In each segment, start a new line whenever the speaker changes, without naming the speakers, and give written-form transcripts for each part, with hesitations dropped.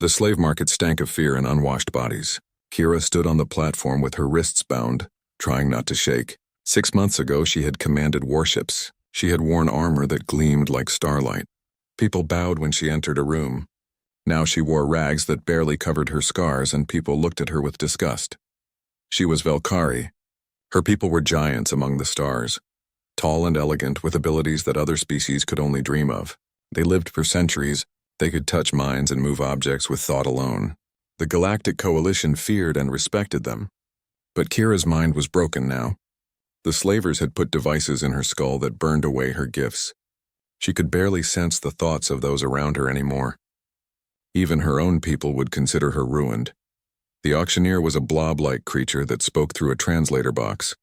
The slave market stank of fear and unwashed bodies. Kira stood on the platform with her wrists bound, trying not to shake. 6 months ago she had commanded warships. She had worn armor that gleamed like starlight. People bowed when she entered a room. Now she wore rags that barely covered her scars, and people looked at her with disgust. She was Valkyrie. Her people were giants among the stars, tall and elegant with abilities that other species could only dream of. They lived for centuries. They could touch minds and move objects with thought alone. The Galactic Coalition feared and respected them. But Kira's mind was broken now. The slavers had put devices in her skull that burned away her gifts. She could barely sense the thoughts of those around her anymore. Even her own people would consider her ruined. The auctioneer was a blob-like creature that spoke through a translator box.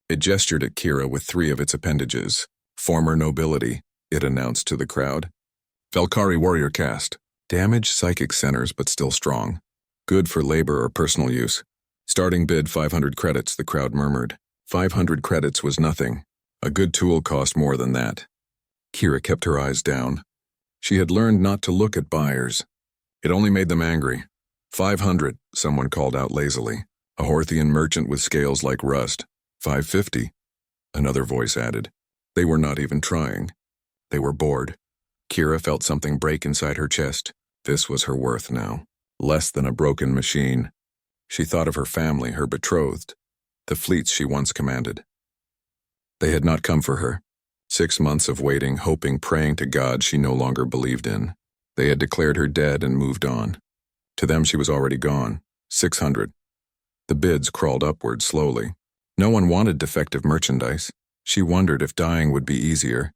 It gestured at Kira with 3 of its appendages. Former nobility, it announced to the crowd. Valkyrie warrior caste. Damaged psychic centers but still strong. Good for labor or personal use. Starting bid 500 credits, the crowd murmured. 500 credits was nothing. A good tool cost more than that. Kira kept her eyes down. She had learned not to look at buyers. It only made them angry. 500, someone called out lazily. A Horthian merchant with scales like rust. 550, another voice added. They were not even trying. They were bored. Kira felt something break inside her chest. This was her worth now. Less than a broken machine. She thought of her family, her betrothed, the fleets she once commanded. They had not come for her. 6 months of waiting, hoping, praying to God she no longer believed in. They had declared her dead and moved on. To them she was already gone. 600. The bids crawled upward slowly. No one wanted defective merchandise. She wondered if dying would be easier.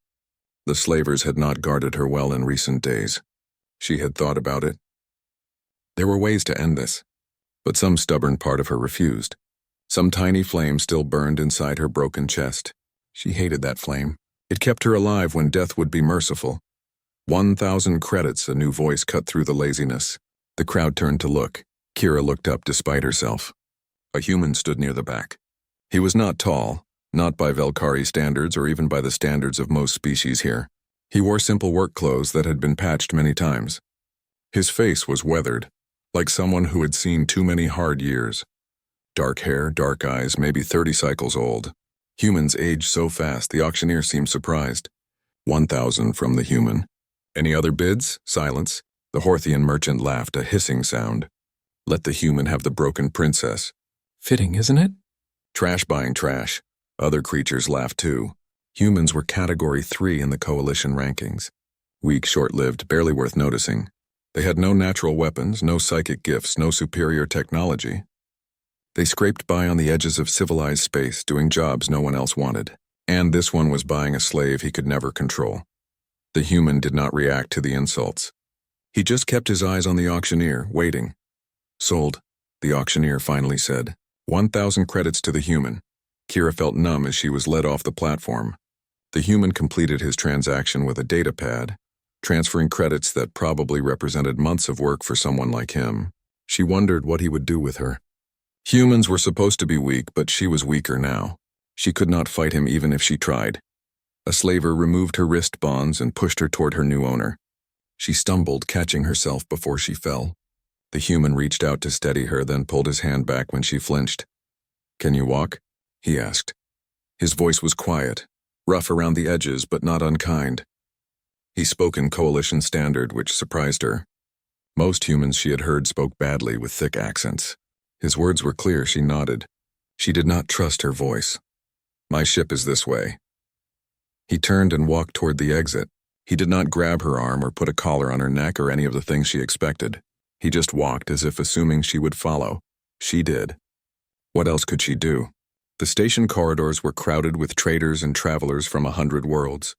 The slavers had not guarded her well in recent days. She had thought about it. There were ways to end this, but some stubborn part of her refused. Some tiny flame still burned inside her broken chest. She hated that flame. It kept her alive when death would be merciful. 1,000 credits, a new voice cut through the laziness. The crowd turned to look. Kira looked up despite herself. A human stood near the back. He was not tall, not by Valkyrie standards or even by the standards of most species here. He wore simple work clothes that had been patched many times. His face was weathered, like someone who had seen too many hard years. Dark hair, dark eyes, maybe 30 cycles old. Humans age so fast, the auctioneer seemed surprised. 1,000 from the human. Any other bids? Silence. The Horthian merchant laughed, a hissing sound. Let the human have the broken princess. Fitting, isn't it? Trash buying trash. Other creatures laughed too. Humans were category 3 in the coalition rankings. Weak, short-lived, barely worth noticing. They had no natural weapons, no psychic gifts, no superior technology. They scraped by on the edges of civilized space, doing jobs no one else wanted. And this one was buying a slave he could never control. The human did not react to the insults. He just kept his eyes on the auctioneer, waiting. Sold, the auctioneer finally said. 1,000 credits to the human. Kira felt numb as she was led off the platform. The human completed his transaction with a data pad, transferring credits that probably represented months of work for someone like him. She wondered what he would do with her. Humans were supposed to be weak, but she was weaker now. She could not fight him even if she tried. A slaver removed her wrist bonds and pushed her toward her new owner. She stumbled, catching herself before she fell. The human reached out to steady her, then pulled his hand back when she flinched. "Can you walk?" he asked. His voice was quiet, rough around the edges but not unkind. He spoke in coalition standard, which surprised her. Most humans she had heard spoke badly with thick accents. His words were clear. She nodded. She did not trust her voice. "My ship is this way." He turned and walked toward the exit. He did not grab her arm or put a collar on her neck or any of the things she expected. He just walked as if assuming she would follow. She did. What else could she do? The station corridors were crowded with traders and travelers from 100 worlds.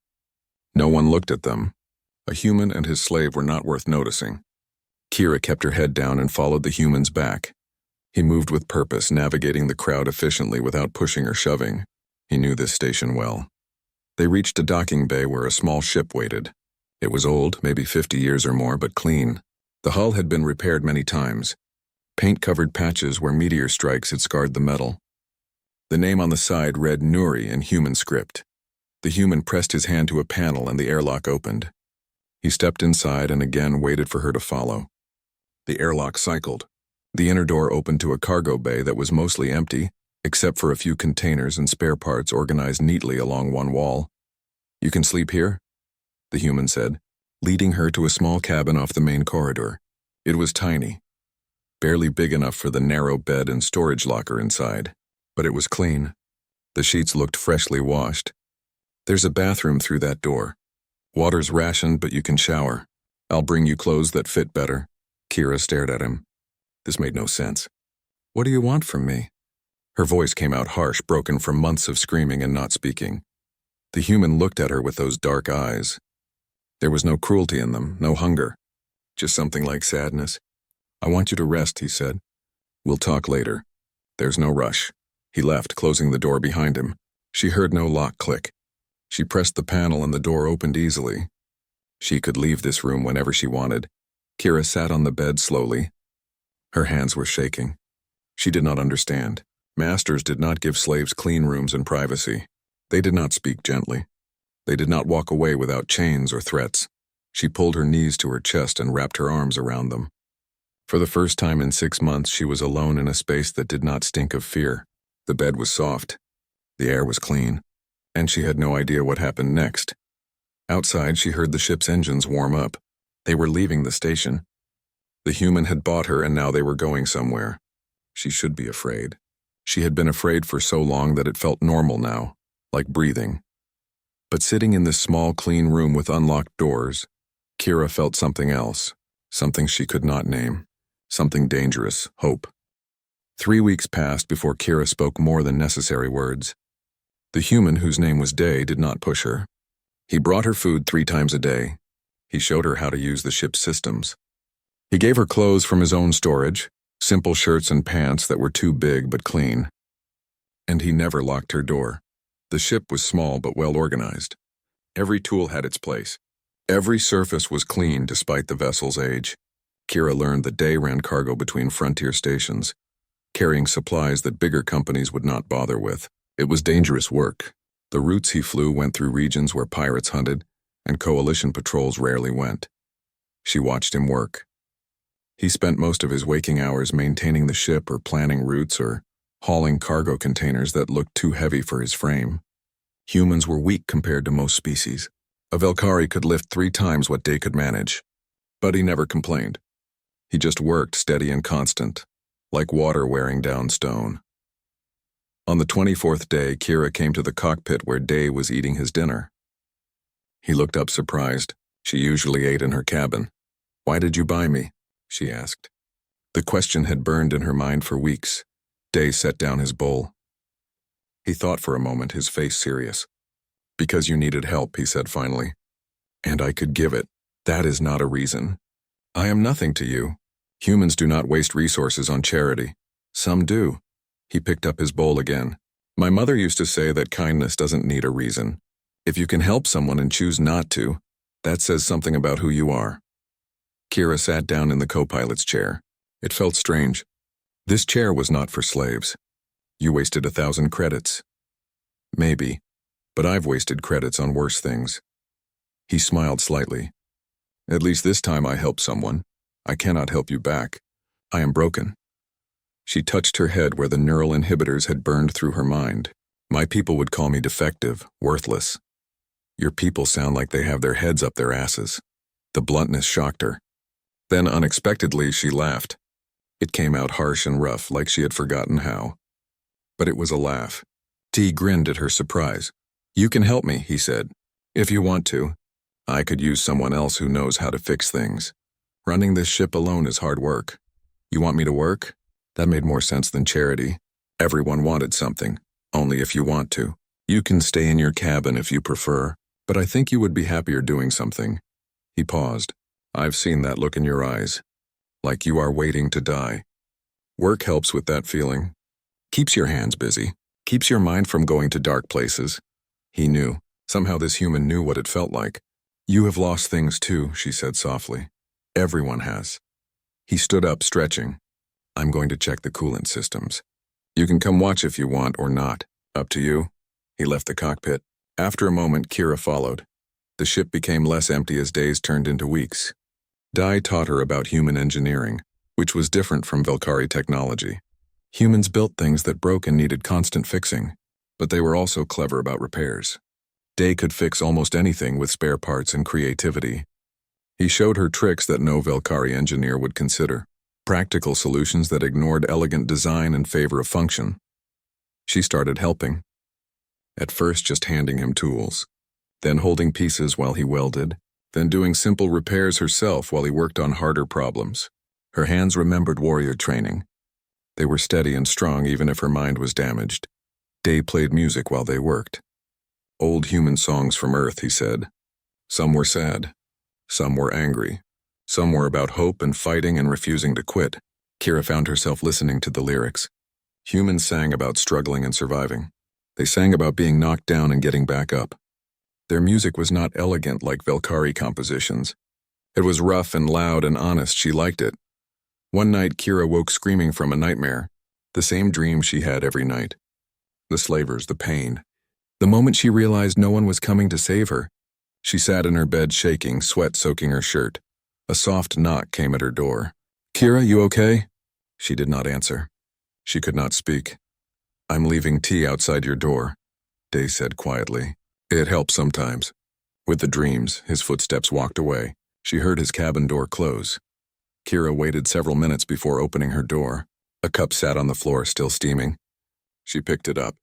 No one looked at them. A human and his slave were not worth noticing. Kira kept her head down and followed the human's back. He moved with purpose, navigating the crowd efficiently without pushing or shoving. He knew this station well. They reached a docking bay where a small ship waited. It was old, maybe 50 years or more, but clean. The hull had been repaired many times. Paint-covered patches where meteor strikes had scarred the metal. The name on the side read Nuri in human script. The human pressed his hand to a panel and the airlock opened. He stepped inside and again waited for her to follow. The airlock cycled. The inner door opened to a cargo bay that was mostly empty, except for a few containers and spare parts organized neatly along one wall. "You can sleep here?" the human said, leading her to a small cabin off the main corridor. It was tiny, barely big enough for the narrow bed and storage locker inside, but it was clean. The sheets looked freshly washed. "There's a bathroom through that door. Water's rationed, but you can shower. I'll bring you clothes that fit better." Kira stared at him. This made no sense. "What do you want from me?" Her voice came out harsh, broken from months of screaming and not speaking. The human looked at her with those dark eyes. There was no cruelty in them, no hunger, just something like sadness. "I want you to rest," he said. "We'll talk later. There's no rush." He left, closing the door behind him. She heard no lock click. She pressed the panel and the door opened easily. She could leave this room whenever she wanted. Kira sat on the bed slowly. Her hands were shaking. She did not understand. Masters did not give slaves clean rooms and privacy. They did not speak gently. They did not walk away without chains or threats. She pulled her knees to her chest and wrapped her arms around them. For the first time in 6 months, she was alone in a space that did not stink of fear. The bed was soft. The air was clean. And she had no idea what happened next. Outside, she heard the ship's engines warm up. They were leaving the station. The human had bought her, and now they were going somewhere. She should be afraid. She had been afraid for so long that it felt normal now, like breathing. But sitting in this small, clean room with unlocked doors, Kira felt something else, something she could not name, something dangerous, hope. 3 weeks passed before Kira spoke more than necessary words. The human, whose name was Day, did not push her. He brought her food 3 times a day. He showed her how to use the ship's systems. He gave her clothes from his own storage, simple shirts and pants that were too big but clean. And he never locked her door. The ship was small but well organized. Every tool had its place. Every surface was clean despite the vessel's age. Kira learned that Day ran cargo between frontier stations, carrying supplies that bigger companies would not bother with. It was dangerous work. The routes he flew went through regions where pirates hunted, and coalition patrols rarely went. She watched him work. He spent most of his waking hours maintaining the ship or planning routes or hauling cargo containers that looked too heavy for his frame. Humans were weak compared to most species. A Velkari could lift 3 times what Day could manage. But he never complained. He just worked steady and constant, like water wearing down stone. On the 24th day, Kira came to the cockpit where Day was eating his dinner. He looked up surprised. She usually ate in her cabin. "Why did you buy me?" she asked. The question had burned in her mind for weeks. Day set down his bowl. He thought for a moment, his face serious. "Because you needed help," he said finally. "And I could give it. That is not a reason. I am nothing to you. Humans do not waste resources on charity. Some do." He picked up his bowl again. "My mother used to say that kindness doesn't need a reason. If you can help someone and choose not to, that says something about who you are." Kira sat down in the co-pilot's chair. It felt strange. This chair was not for slaves. "You wasted 1,000 credits." "Maybe, but I've wasted credits on worse things." He smiled slightly. "At least this time I helped someone. I cannot help you back. I am broken." She touched her head where the neural inhibitors had burned through her mind. "My people would call me defective, worthless." "Your people sound like they have their heads up their asses." The bluntness shocked her. Then unexpectedly she laughed. It came out harsh and rough, like she had forgotten how. But it was a laugh. T grinned at her surprise. "You can help me," he said. "If you want to. I could use someone else who knows how to fix things. Running this ship alone is hard work. You want me to work?" That made more sense than charity. Everyone wanted something, only if you want to. "You can stay in your cabin if you prefer, but I think you would be happier doing something." He paused. "I've seen that look in your eyes, like you are waiting to die. Work helps with that feeling. Keeps your hands busy, keeps your mind from going to dark places." He knew. Somehow this human knew what it felt like. "You have lost things too," she said softly. "Everyone has." He stood up, stretching. "I'm going to check the coolant systems. You can come watch if you want or not. Up to you." He left the cockpit. After a moment, Kira followed. The ship became less empty as days turned into weeks. Dai taught her about human engineering, which was different from Velkari technology. Humans built things that broke and needed constant fixing, but they were also clever about repairs. Day could fix almost anything with spare parts and creativity. He showed her tricks that no Velkari engineer would consider, practical solutions that ignored elegant design in favor of function. She started helping. At first just handing him tools, then holding pieces while he welded, then doing simple repairs herself while he worked on harder problems. Her hands remembered warrior training. They were steady and strong even if her mind was damaged. Day played music while they worked. Old human songs from Earth, he said. Some were sad. Some were angry. Some were about hope and fighting and refusing to quit. Kira found herself listening to the lyrics. Humans sang about struggling and surviving. They sang about being knocked down and getting back up. Their music was not elegant like Velkari compositions. It was rough and loud and honest. She liked it. One night, Kira woke screaming from a nightmare, the same dream she had every night. The slavers, the pain. The moment she realized no one was coming to save her, she sat in her bed shaking, sweat soaking her shirt. A soft knock came at her door. "Kira, you okay?" She did not answer. She could not speak. "I'm leaving tea outside your door," Day said quietly. "It helps sometimes." With the dreams, his footsteps walked away. She heard his cabin door close. Kira waited several minutes before opening her door. A cup sat on the floor, still steaming. She picked it up.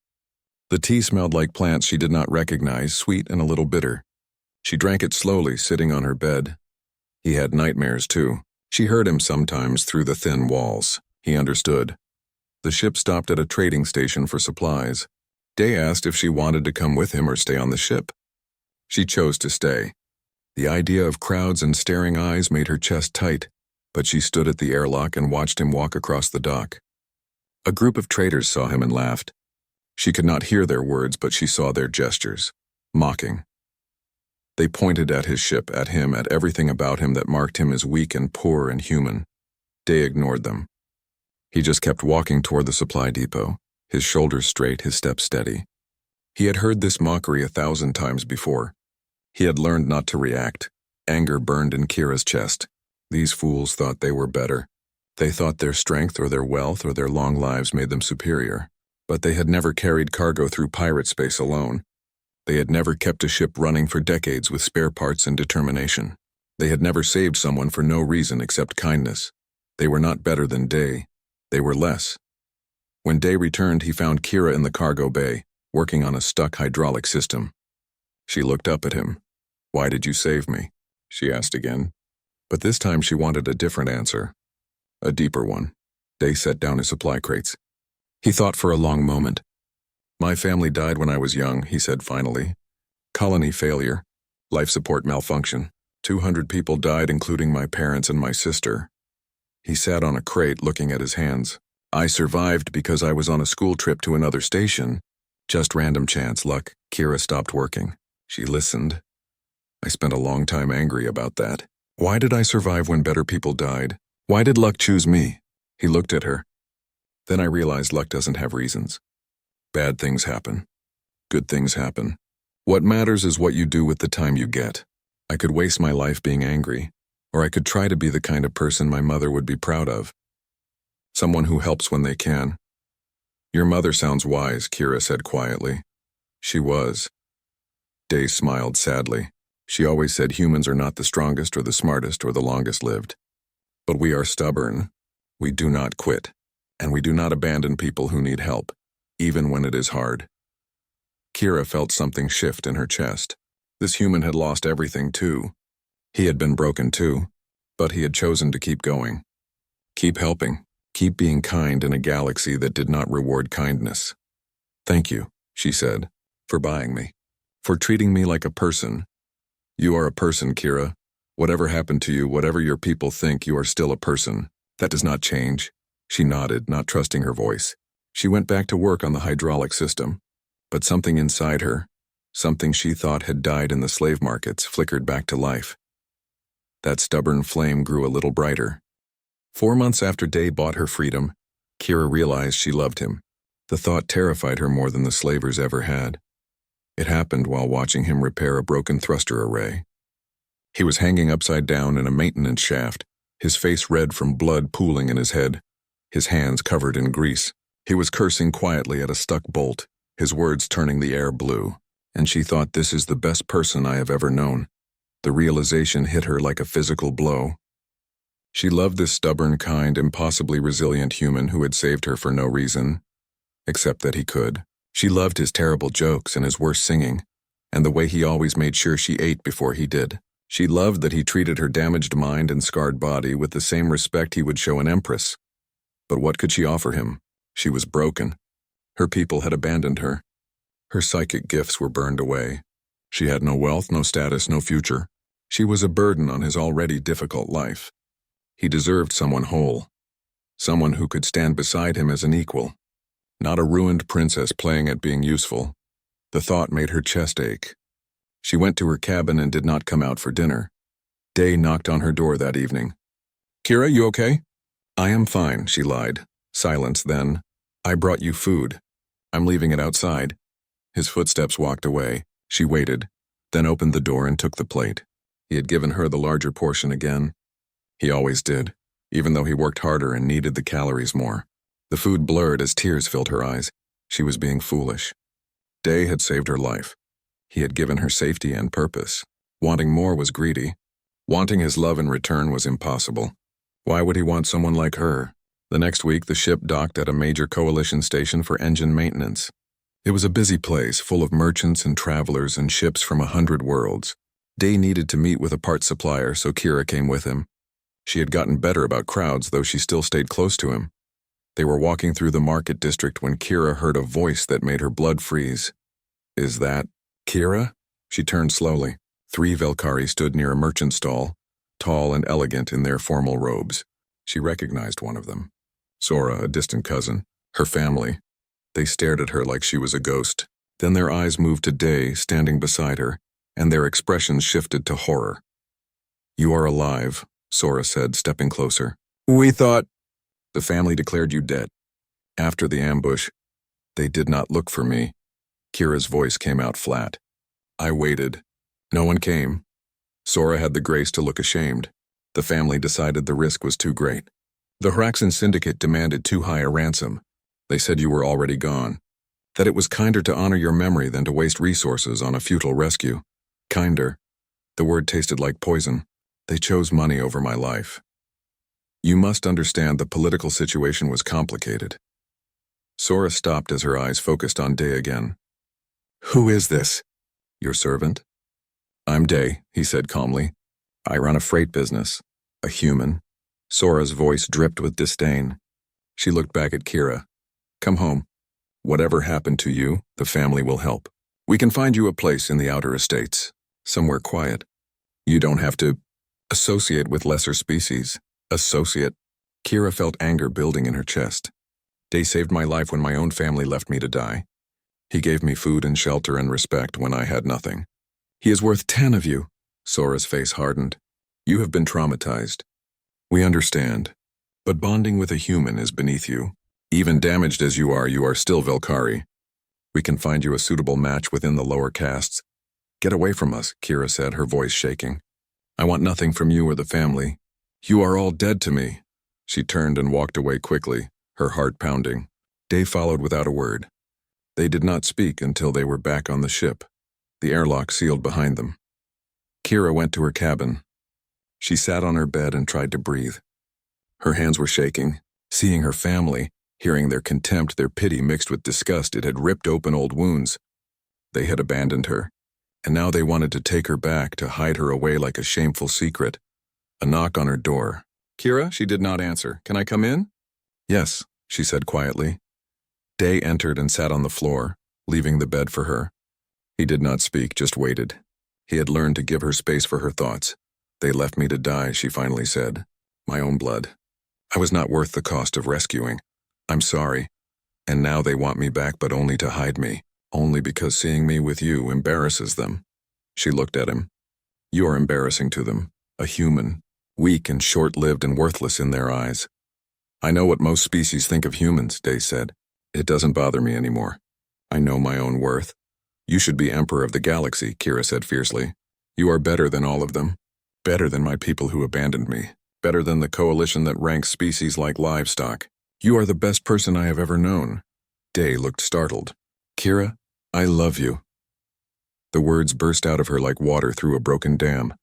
The tea smelled like plants she did not recognize, sweet and a little bitter. She drank it slowly, sitting on her bed. He had nightmares, too. She heard him sometimes through the thin walls. He understood. The ship stopped at a trading station for supplies. Day asked if she wanted to come with him or stay on the ship. She chose to stay. The idea of crowds and staring eyes made her chest tight, but she stood at the airlock and watched him walk across the dock. A group of traders saw him and laughed. She could not hear their words, but she saw their gestures, mocking. They pointed at his ship, at him, at everything about him that marked him as weak and poor and human. Day ignored them. He just kept walking toward the supply depot, his shoulders straight, his steps steady. He had heard this mockery 1,000 times before. He had learned not to react. Anger burned in Kira's chest. These fools thought they were better. They thought their strength or their wealth or their long lives made them superior. But they had never carried cargo through pirate space alone. They had never kept a ship running for decades with spare parts and determination. They had never saved someone for no reason except kindness. They were not better than Day. They were less. When Day returned, he found Kira in the cargo bay, working on a stuck hydraulic system. She looked up at him. "Why did you save me?" she asked again. But this time she wanted a different answer. A deeper one. Day set down his supply crates. He thought for a long moment. "My family died when I was young," he said finally. "Colony failure. Life support malfunction. 200 people died, including my parents and my sister." He sat on a crate looking at his hands. "I survived because I was on a school trip to another station. Just random chance luck." Kira stopped working. She listened. "I spent a long time angry about that. Why did I survive when better people died? Why did luck choose me?" He looked at her. "Then I realized luck doesn't have reasons. Bad things happen. Good things happen. What matters is what you do with the time you get. I could waste my life being angry, or I could try to be the kind of person my mother would be proud of. Someone who helps when they can." "Your mother sounds wise," Kira said quietly. She was. Day smiled sadly. She always said humans are not the strongest or the smartest or the longest lived. But we are stubborn. We do not quit. And we do not abandon people who need help, even when it is hard. Kira felt something shift in her chest. This human had lost everything too. He had been broken too, but he had chosen to keep going. Keep helping. Keep being kind in a galaxy that did not reward kindness. "Thank you," she said, "for buying me. For treating me like a person. You are a person, Kira. Whatever happened to you, whatever your people think, you are still a person. That does not change." She nodded, not trusting her voice. She went back to work on the hydraulic system. But something inside her, something she thought had died in the slave markets, flickered back to life. That stubborn flame grew a little brighter. 4 months after Day bought her freedom, Kira realized she loved him. The thought terrified her more than the slavers ever had. It happened while watching him repair a broken thruster array. He was hanging upside down in a maintenance shaft, his face red from blood pooling in his head, his hands covered in grease. He was cursing quietly at a stuck bolt, his words turning the air blue. And she thought, this is the best person I have ever known. The realization hit her like a physical blow. She loved this stubborn, kind, impossibly resilient human who had saved her for no reason, except that he could. She loved his terrible jokes and his worse singing, and the way he always made sure she ate before he did. She loved that he treated her damaged mind and scarred body with the same respect he would show an empress. But what could she offer him? She was broken. Her people had abandoned her. Her psychic gifts were burned away. She had no wealth, no status, no future. She was a burden on his already difficult life. He deserved someone whole, someone who could stand beside him as an equal, not a ruined princess playing at being useful. The thought made her chest ache. She went to her cabin and did not come out for dinner. Day knocked on her door that evening. "Kira, you okay?" "I am fine," she lied. Silence then. "I brought you food. I'm leaving it outside." His footsteps walked away. She waited, then opened the door and took the plate. He had given her the larger portion again. He always did, even though he worked harder and needed the calories more. The food blurred as tears filled her eyes. She was being foolish. Day had saved her life. He had given her safety and purpose. Wanting more was greedy. Wanting his love in return was impossible. Why would he want someone like her? The next week, the ship docked at a major coalition station for engine maintenance. It was a busy place, full of merchants and travelers and ships from 100 worlds. Day needed to meet with a parts supplier, so Kira came with him. She had gotten better about crowds, though she still stayed close to him. They were walking through the market district when Kira heard a voice that made her blood freeze. "Is that Kira?" She turned slowly. 3 Velkari stood near a merchant stall, tall and elegant in their formal robes. She recognized one of them. Sora, a distant cousin. Her family. They stared at her like she was a ghost. Then their eyes moved to Day, standing beside her, and their expressions shifted to horror. "You are alive," Sora said, stepping closer. "We thought—" "The family declared you dead. After the ambush, they did not look for me." Kira's voice came out flat. "I waited. No one came." Sora had the grace to look ashamed. The family decided the risk was too great. The Hraxan Syndicate demanded too high a ransom. They said you were already gone. That it was kinder to honor your memory than to waste resources on a futile rescue. Kinder. The word tasted like poison. They chose money over my life. You must understand the political situation was complicated. Sora stopped as her eyes focused on Day again. "Who is this?" "Your servant." "I'm Day," he said calmly. "I run a freight business. A human." Sora's voice dripped with disdain. She looked back at Kira. "Come home. Whatever happened to you, the family will help. We can find you a place in the outer estates, somewhere quiet. You don't have to associate with lesser species." Associate. Kira felt anger building in her chest. Day saved my life when my own family left me to die. He gave me food and shelter and respect when I had nothing. He is worth 10 of you. Sora's face hardened. You have been traumatized. We understand. But bonding with a human is beneath you. Even damaged as you are still Velkari. We can find you a suitable match within the lower castes. Get away from us, Kira said, her voice shaking. I want nothing from you or the family. You are all dead to me. She turned and walked away quickly, her heart pounding. Day followed without a word. They did not speak until they were back on the ship, the airlock sealed behind them. Kira went to her cabin. She sat on her bed and tried to breathe. Her hands were shaking. Seeing her family, hearing their contempt, their pity mixed with disgust, it had ripped open old wounds. They had abandoned her, and now they wanted to take her back, to hide her away like a shameful secret. A knock on her door. Kira, she did not answer. Can I come in? Yes, she said quietly. Day entered and sat on the floor, leaving the bed for her. He did not speak, just waited. He had learned to give her space for her thoughts. They left me to die, she finally said. My own blood. I was not worth the cost of rescuing. I'm sorry. And now they want me back, but only to hide me. Only because seeing me with you embarrasses them. She looked at him. You are embarrassing to them. A human. Weak and short-lived and worthless in their eyes. I know what most species think of humans, Day said. It doesn't bother me anymore. I know my own worth. You should be Emperor of the Galaxy, Kira said fiercely. You are better than all of them. Better than my people who abandoned me. better than the coalition that ranks species like livestock. You are the best person I have ever known. Day looked startled. Kira, I love you. The words burst out of her like water through a broken dam.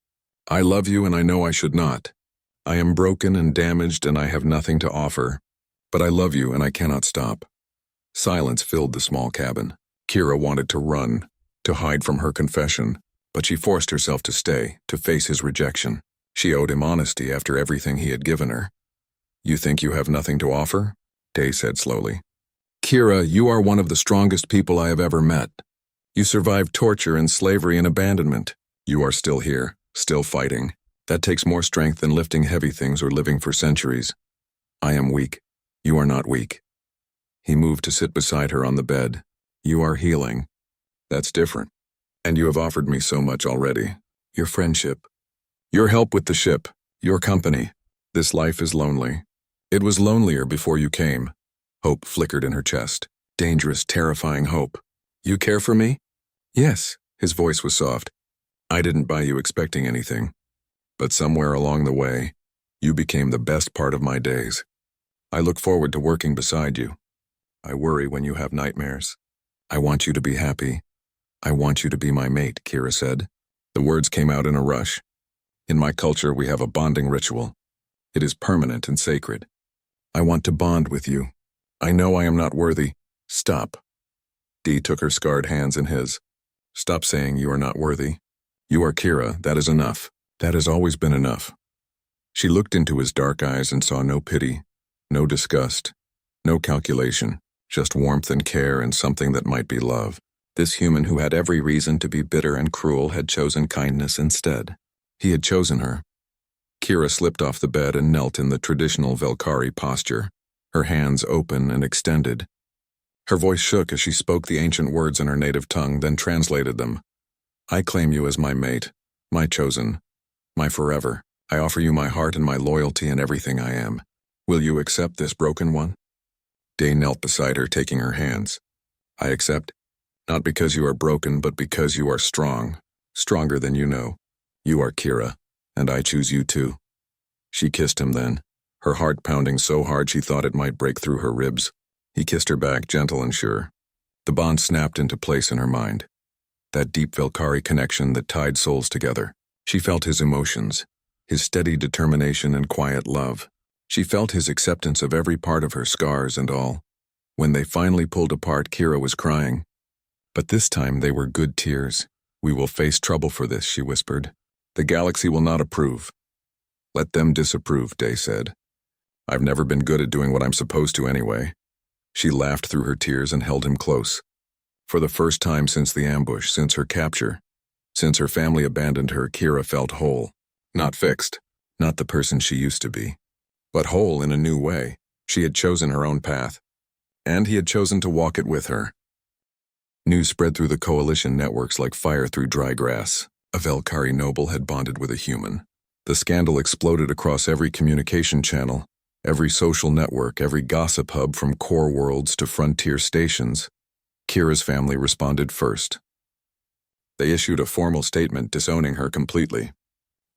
I love you and I know I should not. I am broken and damaged and I have nothing to offer. But I love you and I cannot stop. Silence filled the small cabin. Kira wanted to run, to hide from her confession, but she forced herself to stay, to face his rejection. She owed him honesty after everything he had given her. You think you have nothing to offer? Day said slowly. Kira, you are one of the strongest people I have ever met. You survived torture and slavery and abandonment. You are still here, still fighting. That takes more strength than lifting heavy things or living for centuries. I am weak. You are not weak. He moved to sit beside her on the bed. You are healing. That's different. And you have offered me so much already. Your friendship. Your help with the ship. Your company. This life is lonely. It was lonelier before you came. Hope flickered in her chest. Dangerous, terrifying hope. You care for me? Yes. His voice was soft. I didn't buy you expecting anything. But somewhere along the way, you became the best part of my days. I look forward to working beside you. I worry when you have nightmares. I want you to be happy. I want you to be my mate, Kira said. The words came out in a rush. In my culture, we have a bonding ritual. It is permanent and sacred. I want to bond with you. I know I am not worthy. Stop. Dee took her scarred hands in his. Stop saying you are not worthy. You are Kira, that is enough. That has always been enough. She looked into his dark eyes and saw no pity, no disgust, no calculation, just warmth and care and something that might be love. This human who had every reason to be bitter and cruel had chosen kindness instead. He had chosen her. Kira slipped off the bed and knelt in the traditional Velkari posture, her hands open and extended. Her voice shook as she spoke the ancient words in her native tongue, then translated them. I claim you as my mate, my chosen, my forever. I offer you my heart and my loyalty and everything I am. Will you accept this broken one? Day knelt beside her, taking her hands. I accept, not because you are broken, but because you are strong, stronger than you know. You are Kira, and I choose you too. She kissed him then, her heart pounding so hard she thought it might break through her ribs. He kissed her back, gentle and sure. The bond snapped into place in her mind. That deep Velkari connection that tied souls together. She felt his emotions, his steady determination and quiet love. She felt his acceptance of every part of her, scars and all. When they finally pulled apart, Kira was crying. But this time they were good tears. We will face trouble for this, she whispered. The galaxy will not approve. Let them disapprove, Day said. I've never been good at doing what I'm supposed to anyway. She laughed through her tears and held him close. For the first time since the ambush, since her capture, since her family abandoned her, Kira felt whole. Not fixed, not the person she used to be, but whole in a new way. She had chosen her own path, and he had chosen to walk it with her. News spread through the coalition networks like fire through dry grass. A Velkari noble had bonded with a human. The scandal exploded across every communication channel, every social network, every gossip hub from core worlds to frontier stations. Kira's family responded first. They issued a formal statement disowning her completely.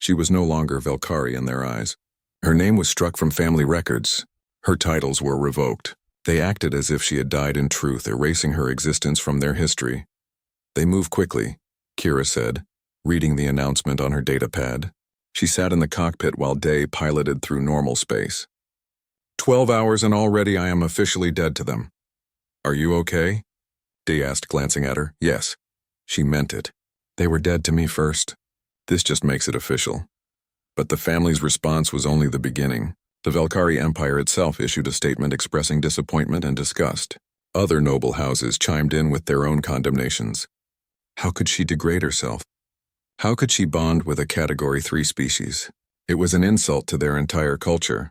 She was no longer Velkari in their eyes. Her name was struck from family records. Her titles were revoked. They acted as if she had died in truth, erasing her existence from their history. They moved quickly, Kira said, reading the announcement on her datapad. She sat in the cockpit while Day piloted through normal space. 12 hours and already I am officially dead to them. Are you okay? Day asked, glancing at her. Yes. She meant it. They were dead to me first. This just makes it official. But the family's response was only the beginning. The Velkari Empire itself issued a statement expressing disappointment and disgust. Other noble houses chimed in with their own condemnations. How could she degrade herself? How could she bond with a Category 3 species? It was an insult to their entire culture.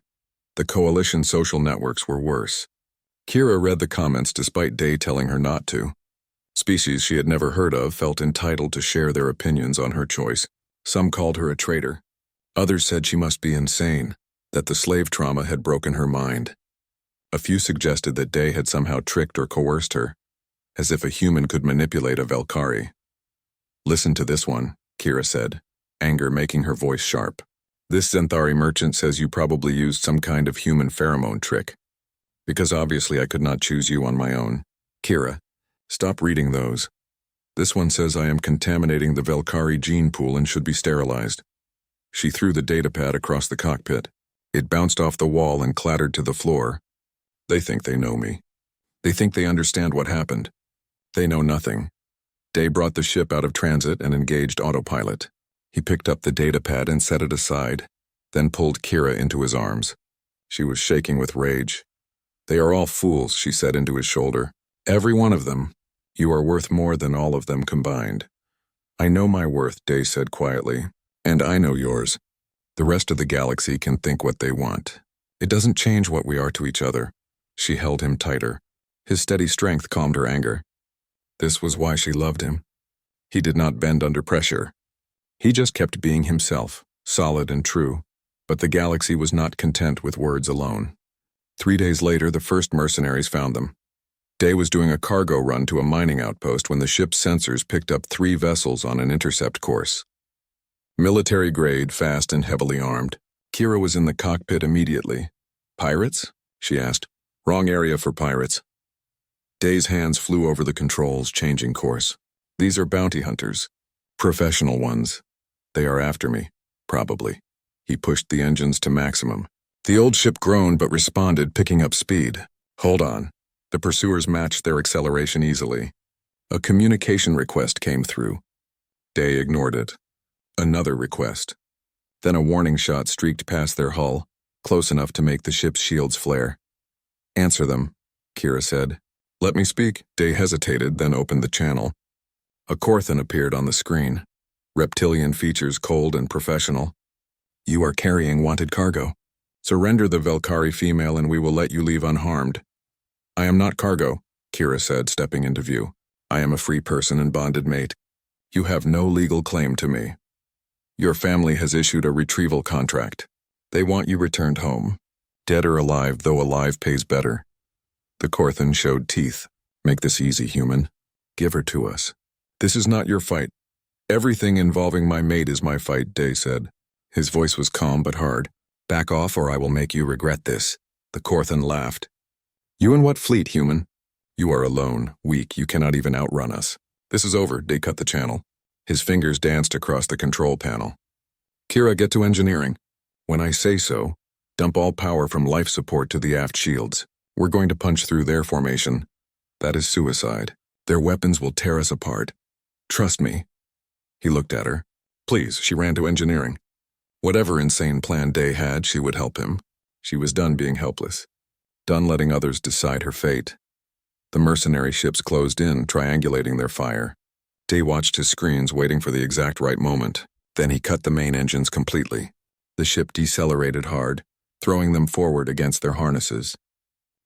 The coalition social networks were worse. Kira read the comments despite Day telling her not to. Species she had never heard of felt entitled to share their opinions on her choice. Some called her a traitor. Others said she must be insane, that the slave trauma had broken her mind. A few suggested that Day had somehow tricked or coerced her, as if a human could manipulate a Velkari. Listen to this one, Kira said, anger making her voice sharp. This Centauri merchant says you probably used some kind of human pheromone trick. Because obviously I could not choose you on my own. Kira, stop reading those. This one says I am contaminating the Velkari gene pool and should be sterilized. She threw the datapad across the cockpit. It bounced off the wall and clattered to the floor. They think they know me. They think they understand what happened. They know nothing. Day brought the ship out of transit and engaged autopilot. He picked up the datapad and set it aside, then pulled Kira into his arms. She was shaking with rage. They are all fools, she said into his shoulder. Every one of them. You are worth more than all of them combined. I know my worth, Day said quietly, and I know yours. The rest of the galaxy can think what they want. It doesn't change what we are to each other. She held him tighter. His steady strength calmed her anger. This was why she loved him. He did not bend under pressure. He just kept being himself, solid and true, but the galaxy was not content with words alone. 3 days later, the first mercenaries found them. Day was doing a cargo run to a mining outpost when the ship's sensors picked up 3 vessels on an intercept course. Military grade, fast and heavily armed. Kira was in the cockpit immediately. Pirates? She asked. Wrong area for pirates. Day's hands flew over the controls, changing course. These are bounty hunters. Professional ones. They are after me, probably. He pushed the engines to maximum. The old ship groaned but responded, picking up speed. Hold on. The pursuers matched their acceleration easily. A communication request came through. Day ignored it. Another request. Then a warning shot streaked past their hull, close enough to make the ship's shields flare. Answer them, Kira said. Let me speak. Day hesitated, then opened the channel. A Corthan appeared on the screen. Reptilian features cold and professional. You are carrying wanted cargo. Surrender the Velkari female and we will let you leave unharmed. I am not cargo, Kira said, stepping into view. I am a free person and bonded mate. You have no legal claim to me. Your family has issued a retrieval contract. They want you returned home. Dead or alive, though alive pays better. The Corthan showed teeth. Make this easy, human. Give her to us. This is not your fight. Everything involving my mate is my fight, Day said. His voice was calm but hard. Back off or I will make you regret this. The Corthan laughed. You in what fleet, human? You are alone, weak, you cannot even outrun us. This is over, Day cut the channel. His fingers danced across the control panel. Kira, get to engineering. When I say so, dump all power from life support to the aft shields. We're going to punch through their formation. That is suicide. Their weapons will tear us apart. Trust me. He looked at her. Please, she ran to engineering. Whatever insane plan Day had, she would help him. She was done being helpless. Done letting others decide her fate. The mercenary ships closed in, triangulating their fire. Day watched his screens, waiting for the exact right moment. Then he cut the main engines completely. The ship decelerated hard, throwing them forward against their harnesses.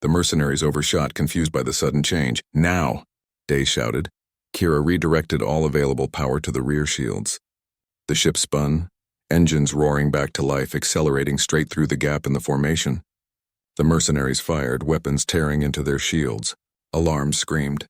The mercenaries overshot, confused by the sudden change. Now! Day shouted. Kira redirected all available power to the rear shields. The ship spun, engines roaring back to life, accelerating straight through the gap in the formation. The mercenaries fired, weapons tearing into their shields. Alarms screamed.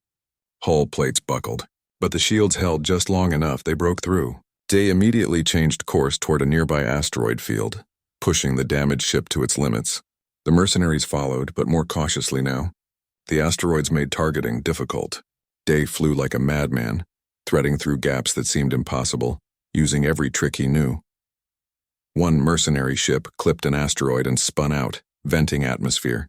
Hull plates buckled, but the shields held just long enough they broke through. Day immediately changed course toward a nearby asteroid field, pushing the damaged ship to its limits. The mercenaries followed, but more cautiously now. The asteroids made targeting difficult. Day flew like a madman, threading through gaps that seemed impossible, using every trick he knew. One mercenary ship clipped an asteroid and spun out, venting atmosphere.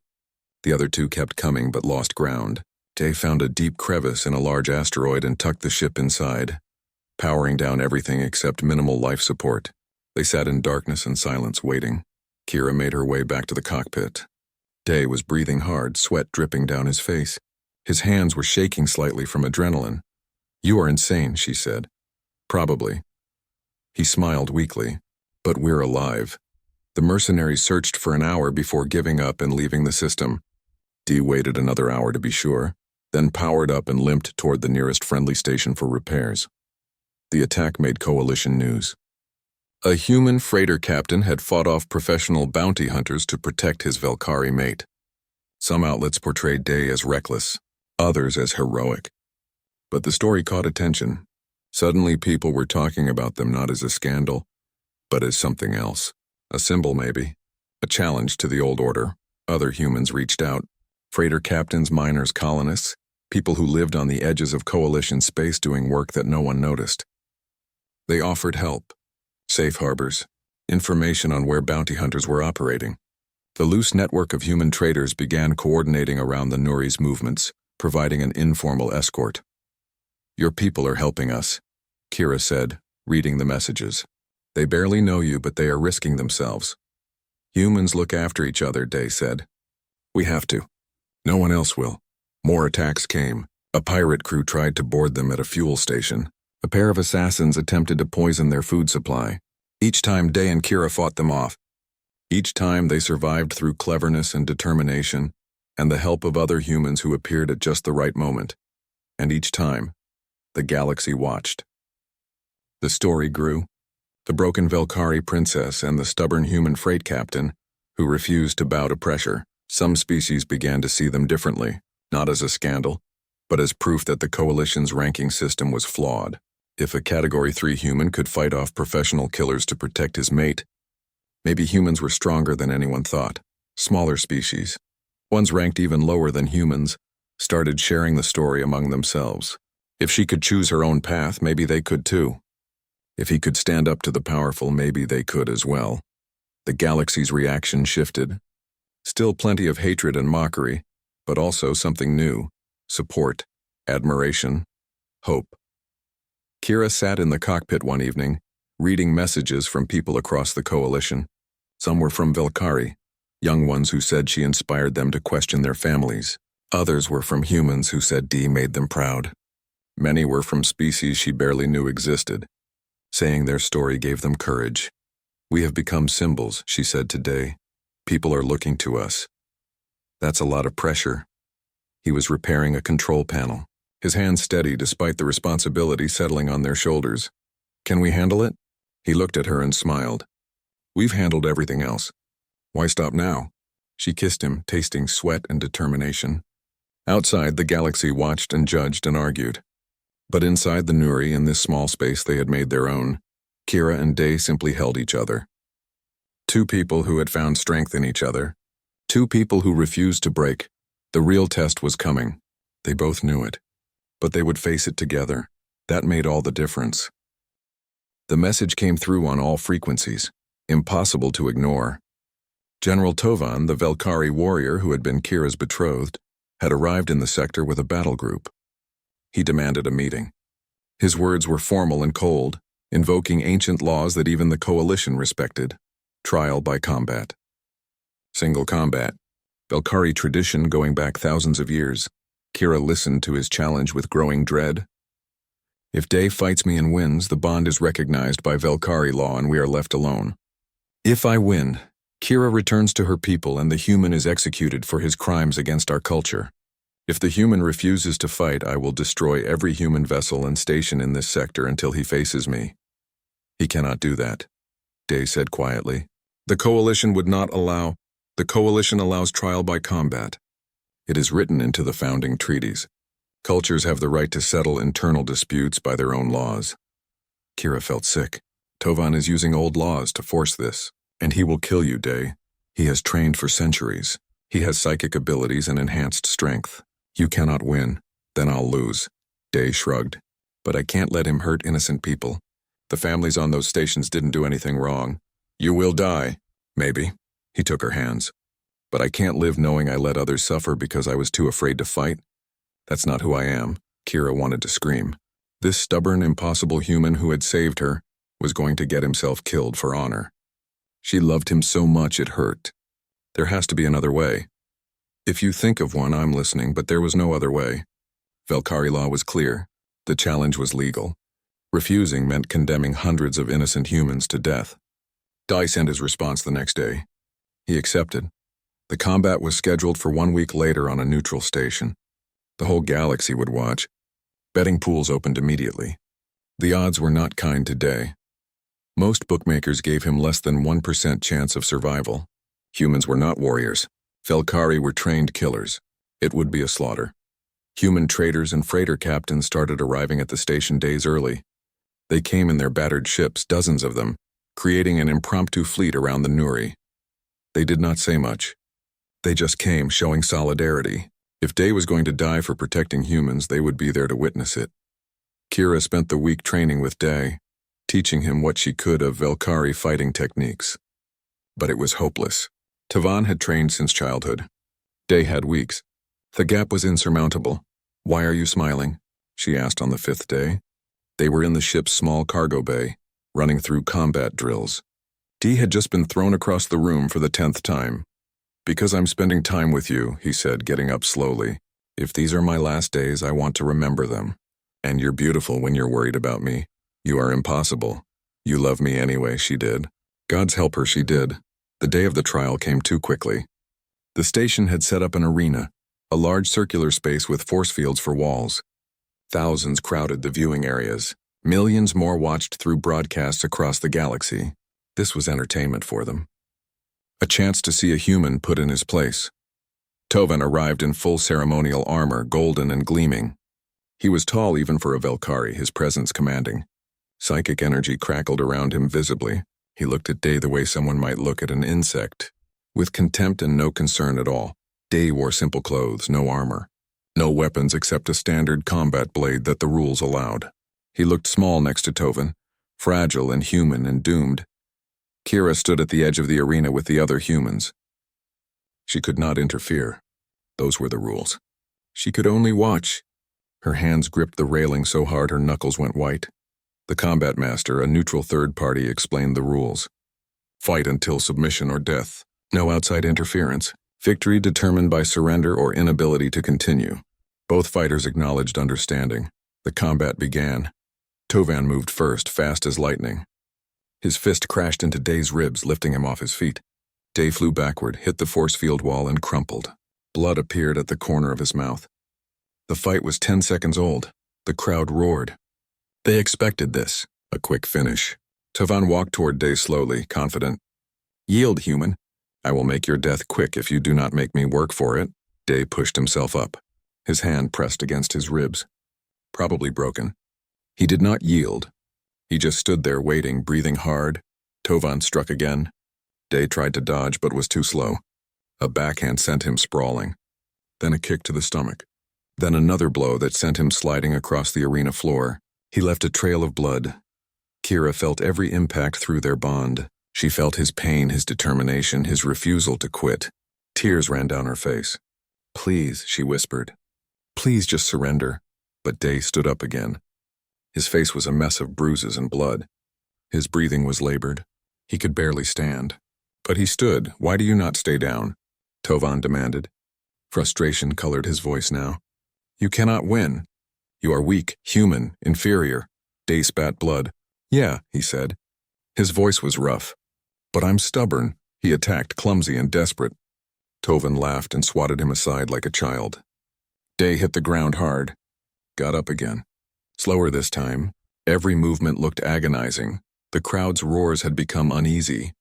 The other 2 kept coming but lost ground. Day found a deep crevice in a large asteroid and tucked the ship inside, powering down everything except minimal life support. They sat in darkness and silence, waiting. Kira made her way back to the cockpit. Day was breathing hard, sweat dripping down his face. His hands were shaking slightly from adrenaline. You are insane, she said. Probably. He smiled weakly. But we're alive. The mercenaries searched for an hour before giving up and leaving the system. Dee waited another hour to be sure, then powered up and limped toward the nearest friendly station for repairs. The attack made coalition news. A human freighter captain had fought off professional bounty hunters to protect his Velkari mate. Some outlets portrayed Day as reckless, others as heroic. But the story caught attention. Suddenly people were talking about them not as a scandal, but as something else. A symbol, maybe. A challenge to the old order. Other humans reached out. Freighter captains, miners, colonists, people who lived on the edges of Coalition space doing work that no one noticed. They offered help, safe harbors, information on where bounty hunters were operating. The loose network of human traders began coordinating around the Nuri's movements, providing an informal escort. "Your people are helping us," Kira said, reading the messages. "They barely know you, but they are risking themselves." "Humans look after each other," Day said. "We have to. No one else will." More attacks came. A pirate crew tried to board them at a fuel station. A pair of assassins attempted to poison their food supply. Each time Day and Kira fought them off. Each time they survived through cleverness and determination, and the help of other humans who appeared at just the right moment. And each time, the galaxy watched. The story grew. The broken Velkari princess and the stubborn human freight captain, who refused to bow to pressure. Some species began to see them differently, not as a scandal, but as proof that the Coalition's ranking system was flawed. If a Category 3 human could fight off professional killers to protect his mate, maybe humans were stronger than anyone thought. Smaller species, ones ranked even lower than humans, started sharing the story among themselves. If she could choose her own path, maybe they could too. If he could stand up to the powerful, maybe they could as well. The galaxy's reaction shifted. Still plenty of hatred and mockery, but also something new: support, admiration, hope. Kira sat in the cockpit one evening, reading messages from people across the Coalition. Some were from Velkari, young ones who said she inspired them to question their families. Others were from humans who said Dee made them proud. Many were from species she barely knew existed, saying their story gave them courage. "We have become symbols," she said today. "People are looking to us." That's a lot of pressure. He was repairing a control panel, his hands steady despite the responsibility settling on their shoulders. "Can we handle it?" He looked at her and smiled. "We've handled everything else. Why stop now?" She kissed him, tasting sweat and determination. Outside, the galaxy watched and judged and argued. But inside the Nuri, in this small space they had made their own, Kira and Day simply held each other. Two people who had found strength in each other. Two people who refused to break. The real test was coming. They both knew it. But they would face it together. That made all the difference. The message came through on all frequencies. Impossible to ignore. General Tovan, the Velkari warrior who had been Kira's betrothed, had arrived in the sector with a battle group. He demanded a meeting. His words were formal and cold, invoking ancient laws that even the Coalition respected. Trial by combat. Single combat. Velkari tradition going back thousands of years. Kira listened to his challenge with growing dread. "If Day fights me and wins, the bond is recognized by Velkari law and we are left alone. If I win, Kira returns to her people and the human is executed for his crimes against our culture. If the human refuses to fight, I will destroy every human vessel and station in this sector until he faces me." "He cannot do that," Day said quietly. The Coalition allows trial by combat. It is written into the founding treaties. Cultures have the right to settle internal disputes by their own laws. Kira felt sick. Tovan is using old laws to force this. And he will kill you, Day. He has trained for centuries. He has psychic abilities and enhanced strength. You cannot win. Then I'll lose. Day shrugged. But I can't let him hurt innocent people. The families on those stations didn't do anything wrong. You will die. Maybe. He took her hands. But I can't live knowing I let others suffer because I was too afraid to fight. That's not who I am. Kira wanted to scream. This stubborn, impossible human who had saved her was going to get himself killed for honor. She loved him so much it hurt. There has to be another way. If you think of one, I'm listening, but there was no other way. Velkari law was clear. The challenge was legal. Refusing meant condemning hundreds of innocent humans to death. Dai sent his response the next day. He accepted. The combat was scheduled for 1 week later on a neutral station. The whole galaxy would watch. Betting pools opened immediately. The odds were not kind to Day. Most bookmakers gave him less than 1% chance of survival. Humans were not warriors. Velkari were trained killers. It would be a slaughter. Human traders and freighter captains started arriving at the station days early. They came in their battered ships, dozens of them, creating an impromptu fleet around the Nuri. They did not say much. They just came, showing solidarity. If Day was going to die for protecting humans, they would be there to witness it. Kira spent the week training with Day, teaching him what she could of Velkari fighting techniques. But it was hopeless. Tavan had trained since childhood. Day had weeks. The gap was insurmountable. "Why are you smiling?" she asked on the 5th day. They were in the ship's small cargo bay, running through combat drills. Dee had just been thrown across the room for the 10th time. "Because I'm spending time with you," he said, getting up slowly. "If these are my last days, I want to remember them. And you're beautiful when you're worried about me. You are impossible. You love me anyway," she did. God's help her, she did. The day of the trial came too quickly. The station had set up an arena, a large circular space with force fields for walls. Thousands crowded the viewing areas. Millions more watched through broadcasts across the galaxy. This was entertainment for them. A chance to see a human put in his place. Tovan arrived in full ceremonial armor, golden and gleaming. He was tall even for a Velkari, his presence commanding. Psychic energy crackled around him visibly. He looked at Day the way someone might look at an insect, with contempt and no concern at all. Day wore simple clothes, no armor. No weapons except a standard combat blade that the rules allowed. He looked small next to Tovan, fragile and human and doomed. Kira stood at the edge of the arena with the other humans. She could not interfere. Those were the rules. She could only watch. Her hands gripped the railing so hard her knuckles went white. The combat master, a neutral third party, explained the rules. Fight until submission or death. No outside interference. Victory determined by surrender or inability to continue. Both fighters acknowledged understanding. The combat began. Tovan moved first, fast as lightning. His fist crashed into Day's ribs, lifting him off his feet. Day flew backward, hit the force field wall, and crumpled. Blood appeared at the corner of his mouth. The fight was 10 seconds old. The crowd roared. They expected this, a quick finish. Tovan walked toward Day slowly, confident. "Yield, human. I will make your death quick if you do not make me work for it." Day pushed himself up. His hand pressed against his ribs. Probably broken. He did not yield. He just stood there waiting, breathing hard. Tovan struck again. Day tried to dodge but was too slow. A backhand sent him sprawling. Then a kick to the stomach. Then another blow that sent him sliding across the arena floor. He left a trail of blood. Kira felt every impact through their bond. She felt his pain, his determination, his refusal to quit. Tears ran down her face. "Please," she whispered. "Please just surrender." But Day stood up again. His face was a mess of bruises and blood. His breathing was labored. He could barely stand. But he stood. "Why do you not stay down?" Tovan demanded. Frustration colored his voice now. "You cannot win. You are weak, human, inferior." Day spat blood. "Yeah," he said. His voice was rough. "But I'm stubborn," he attacked, clumsy and desperate. Tovan laughed and swatted him aside like a child. Day hit the ground hard. Got up again. Slower this time. Every movement looked agonizing. The crowd's roars had become uneasy.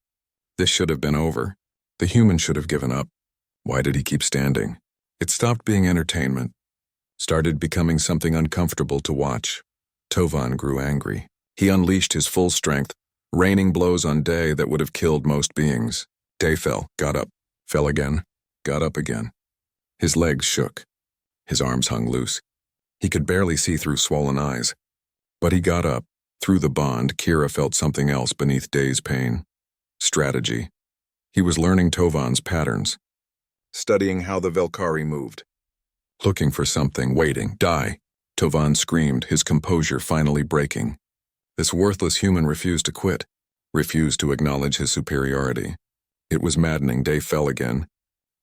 This should have been over. The human should have given up. Why did he keep standing? It stopped being entertainment. Started becoming something uncomfortable to watch. Tovan grew angry. He unleashed his full strength, raining blows on Day that would have killed most beings. Day fell, got up, fell again, got up again. His legs shook. His arms hung loose. He could barely see through swollen eyes. But he got up. Through the bond, Kira felt something else beneath Day's pain. Strategy. He was learning Tovan's patterns. Studying how the Velkari moved. Looking for something, waiting, die. Tovan screamed, his composure finally breaking. This worthless human refused to quit, refused to acknowledge his superiority. It was maddening. Day fell again.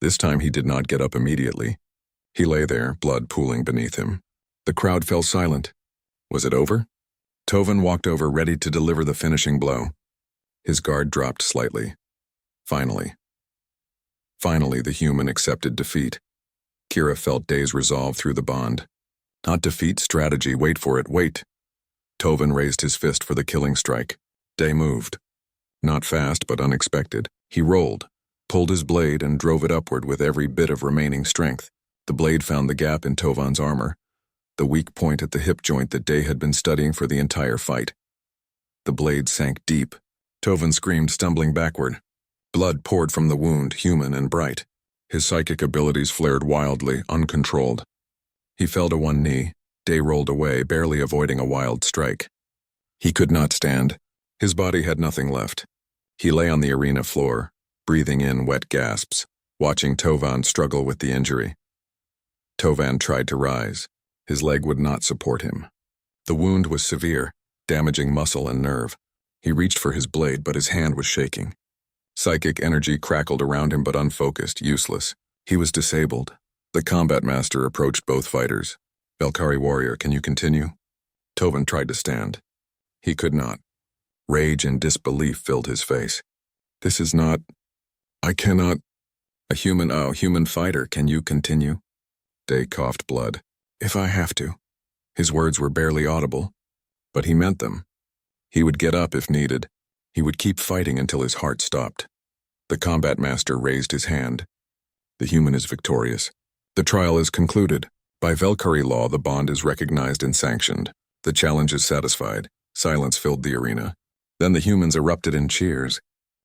This time he did not get up immediately. He lay there, blood pooling beneath him. The crowd fell silent. Was it over? Tovan walked over, ready to deliver the finishing blow. His guard dropped slightly. Finally. Finally, the human accepted defeat. Kira felt Day's resolve through the bond. Not defeat, strategy, wait for it, wait. Tovan raised his fist for the killing strike. Day moved. Not fast, but unexpected. He rolled, pulled his blade, and drove it upward with every bit of remaining strength. The blade found the gap in Tovan's armor, the weak point at the hip joint that Day had been studying for the entire fight. The blade sank deep, Tovan screamed, stumbling backward. Blood poured from the wound, human and bright. His psychic abilities flared wildly, uncontrolled. He fell to one knee. Day rolled away, barely avoiding a wild strike. He could not stand. His body had nothing left. He lay on the arena floor, breathing in wet gasps, watching Tovan struggle with the injury. Tovan tried to rise. His leg would not support him. The wound was severe, damaging muscle and nerve. He reached for his blade, but his hand was shaking. Psychic energy crackled around him, but unfocused, useless. He was disabled. The combat master approached both fighters. "Valkyrie warrior, can you continue?" Tovan tried to stand. He could not. Rage and disbelief filled his face. "This is not... I cannot... A human fighter, can you continue?" Day coughed blood. "If I have to." His words were barely audible, but he meant them. He would get up if needed. He would keep fighting until his heart stopped. The combat master raised his hand. "The human is victorious. The trial is concluded. By Valkyrie law, the bond is recognized and sanctioned. The challenge is satisfied." Silence filled the arena. Then the humans erupted in cheers,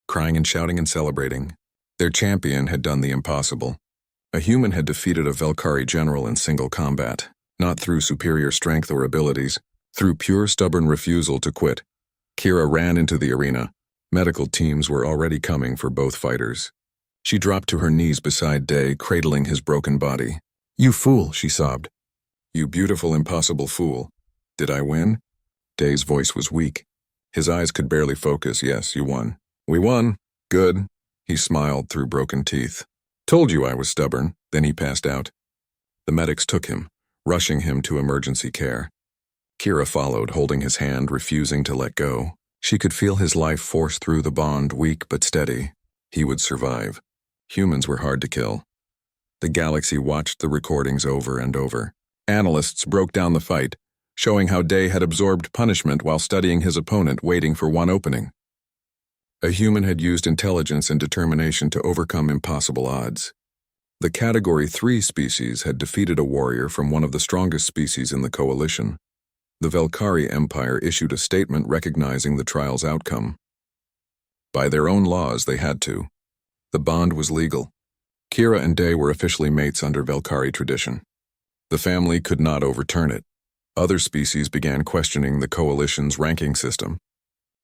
crying and shouting and celebrating. Their champion had done the impossible. A human had defeated a Valkyrie general in single combat, not through superior strength or abilities, through pure stubborn refusal to quit. Kira ran into the arena. Medical teams were already coming for both fighters. She dropped to her knees beside Day, cradling his broken body. "You fool," she sobbed. "You beautiful, impossible fool. Did I win?" Day's voice was weak. His eyes could barely focus. "Yes, you won." "We won. Good." He smiled through broken teeth. "Told you I was stubborn." Then he passed out. The medics took him, rushing him to emergency care. Kira followed, holding his hand, refusing to let go. She could feel his life force through the bond, weak but steady. He would survive. Humans were hard to kill. The galaxy watched the recordings over and over. Analysts broke down the fight, showing how Day had absorbed punishment while studying his opponent, waiting for one opening. A human had used intelligence and determination to overcome impossible odds. The Category 3 species had defeated a warrior from one of the strongest species in the coalition. The Valkyrie Empire issued a statement recognizing the trial's outcome. By their own laws, they had to. The bond was legal. Kira and Day were officially mates under Valkyrie tradition. The family could not overturn it. Other species began questioning the coalition's ranking system.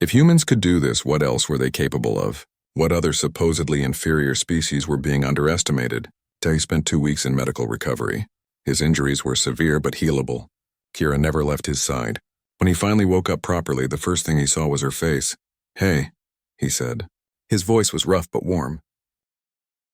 If humans could do this, what else were they capable of? What other supposedly inferior species were being underestimated? Day spent 2 weeks in medical recovery. His injuries were severe but healable. Kira never left his side. When he finally woke up properly, the first thing he saw was her face. "Hey," he said. His voice was rough but warm.